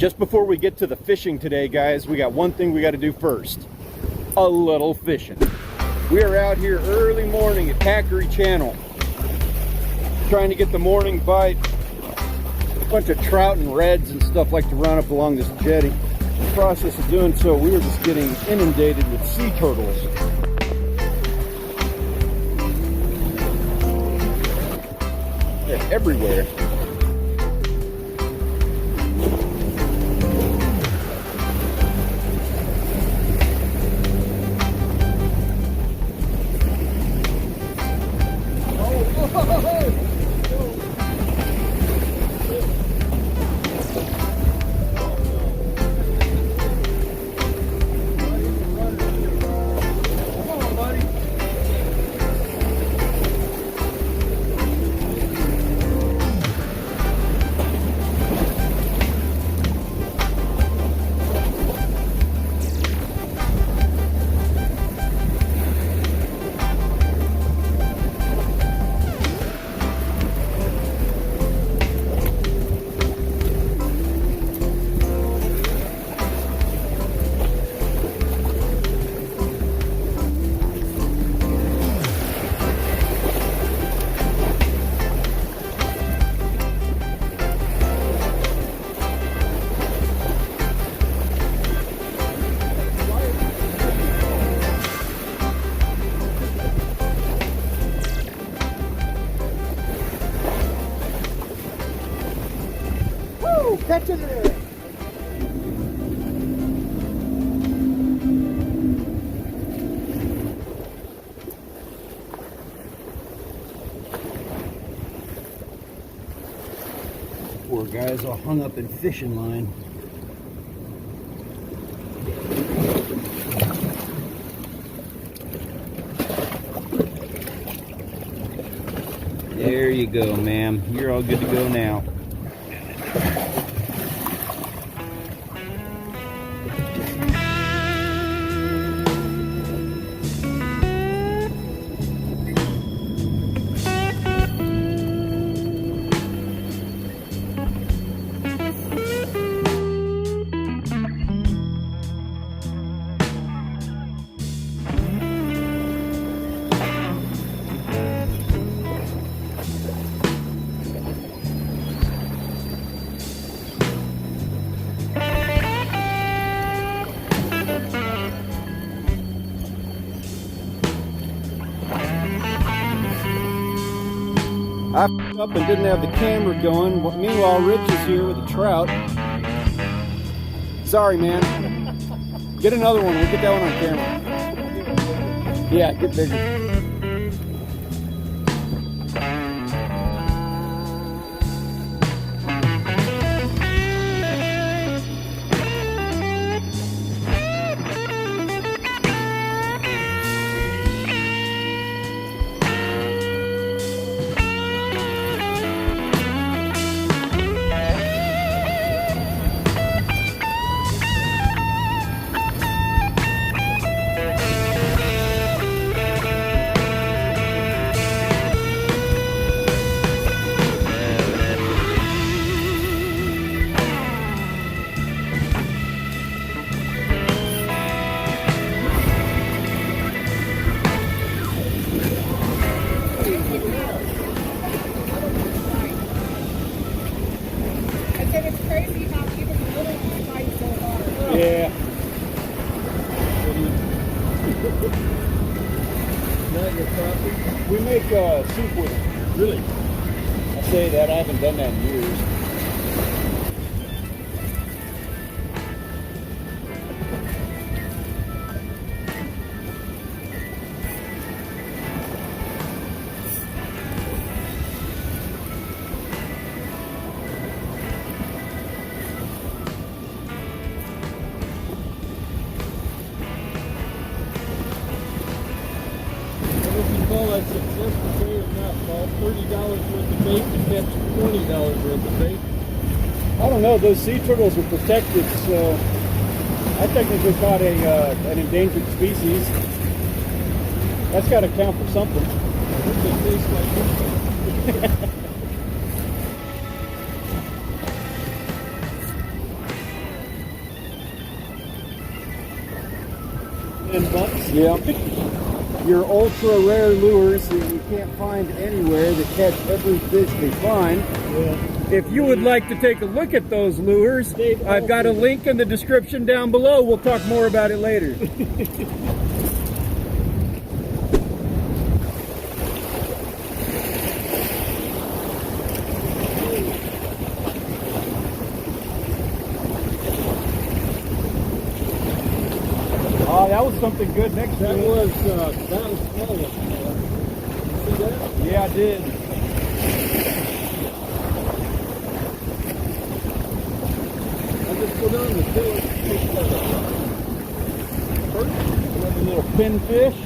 Just before we get to the fishing today, guys, we got one thing we got to do first. A little fishing. We are out here early morning at Packery Channel, trying to get the morning bite. A bunch of trout and reds and stuff like to run up along this jetty. In the process of doing so, we were just getting inundated with sea turtles. They're everywhere. Catch it there. Poor guys all hung up in fishing line. There you go, ma'am. You're all good to go now. I f***ed up and didn't have the camera going. Meanwhile, Rich is here with a trout. Sorry, man. Get another one. We'll get that one on camera. Yeah, get bigger. Yeah. We make soup with them. Really? I say that, I haven't done that in years. Call that successful day or not, Paul? $30 worth of bait to catch $20 worth of bait. I don't know, those sea turtles are protected, so I technically caught an endangered species. That's got to count for something. They taste like $10. Yep. Your ultra rare lures that you can't find anywhere that catch every fish they find. Yeah. If you would like to take a look at those lures, I've got a link in the description down below. We'll talk more about it later. Oh, that was something good next to That it. was not a small one. See that? Yeah, I did. I just put on the tail. Another little pinfish.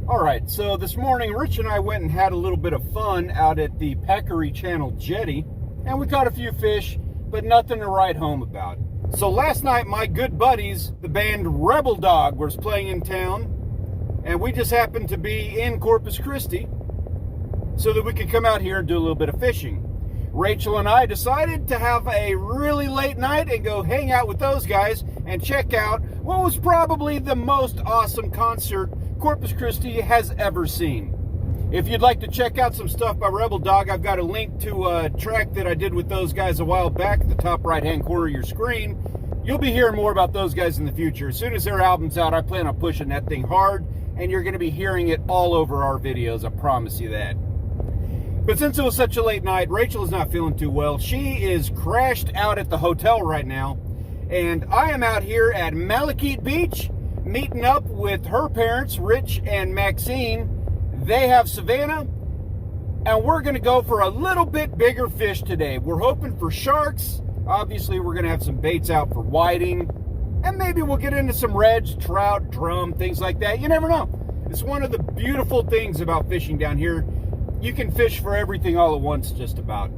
Alright, so this morning Rich and I went and had a little bit of fun out at the Packery Channel jetty, and we caught a few fish, but nothing to write home about. So last night my good buddies, the band Rebel Dog, was playing in town, and we just happened to be in Corpus Christi so that we could come out here and do a little bit of fishing. Rachel and I decided to have a really late night and go hang out with those guys and check out what was probably the most awesome concert Corpus Christi has ever seen. If you'd like to check out some stuff by Rebel Dog, I've got a link to a track that I did with those guys a while back at the top right-hand corner of your screen. You'll be hearing more about those guys in the future. As soon as their album's out, I plan on pushing that thing hard, and you're going to be hearing it all over our videos, I promise you that. But since it was such a late night, Rachel is not feeling too well. She is crashed out at the hotel right now, and I am out here at Malachite Beach, meeting up with her parents, Rich and Maxine. They have Savannah, and we're going to go for a little bit bigger fish today. We're hoping for sharks. Obviously, we're going to have some baits out for whiting, and maybe we'll get into some reds, trout, drum, things like that. You never know. It's one of the beautiful things about fishing down here. You can fish for everything all at once, just about.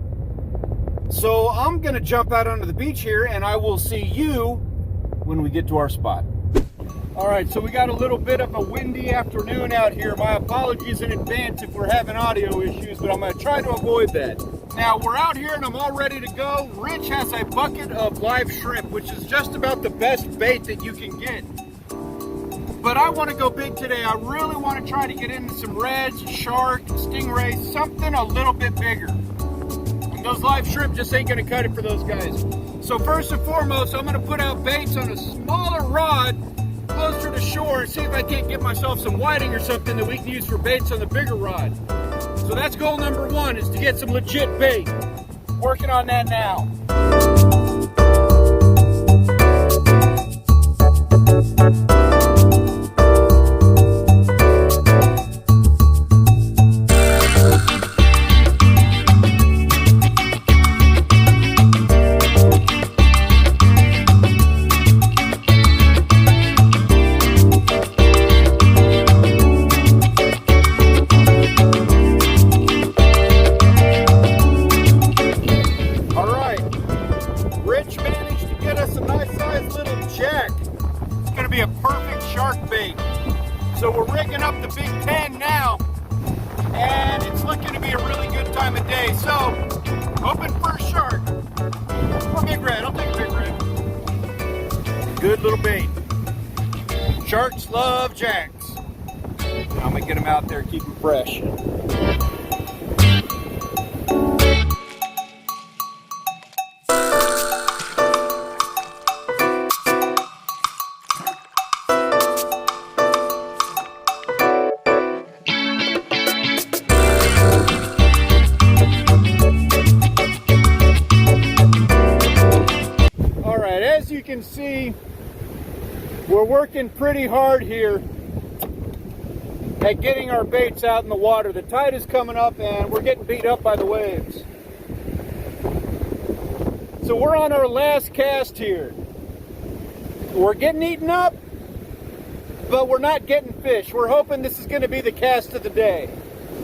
So I'm going to jump out onto the beach here, and I will see you when we get to our spot. All right, so we got a little bit of a windy afternoon out here. My apologies in advance if we're having audio issues, but I'm going to try to avoid that. Now, we're out here and I'm all ready to go. Rich has a bucket of live shrimp, which is just about the best bait that you can get. But I want to go big today. I really want to try to get into some reds, shark, stingrays, something a little bit bigger. And those live shrimp just ain't going to cut it for those guys. So first and foremost, I'm going to put out baits on a smaller rod closer to shore and see if I can't get myself some whiting or something that we can use for baits on the bigger rod. So that's goal number one, is to get some legit bait. Working on that now. So we're rigging up the Big 10 now, and it's looking to be a really good time of day. So, hoping for a shark. Or big red, I'll take a big red. Good little bait. Sharks love jacks. Now I'm gonna get them out there, keep them fresh. As you can see, we're working pretty hard here at getting our baits out in the water. The tide is coming up and we're getting beat up by the waves. So we're on our last cast here. We're getting eaten up, but we're not getting fish. We're hoping this is going to be the cast of the day.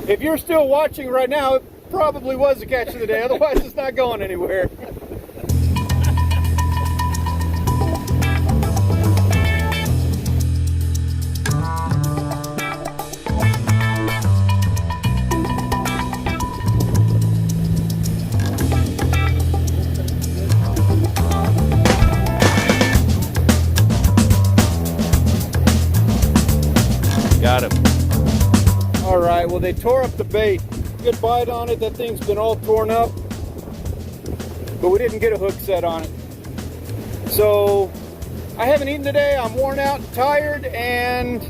If you're still watching right now, it probably was the catch of the day. Otherwise, it's not going anywhere. Got him. All right, well, they tore up the bait. Good bite on it. That thing's been all torn up, but we didn't get a hook set on it. So I haven't eaten today. I'm worn out and tired and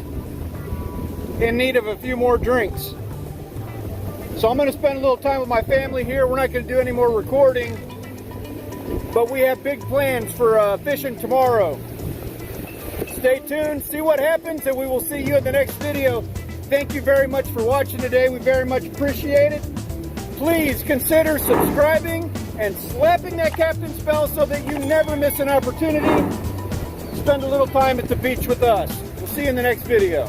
in need of a few more drinks. So I'm going to spend a little time with my family here. We're not going to do any more recording, but we have big plans for fishing tomorrow. Stay tuned, see what happens, and we will see you in the next video. Thank you very much for watching today. We very much appreciate it. Please consider subscribing and slapping that captain's bell so that you never miss an opportunity. Spend a little time at the beach with us. We'll see you in the next video.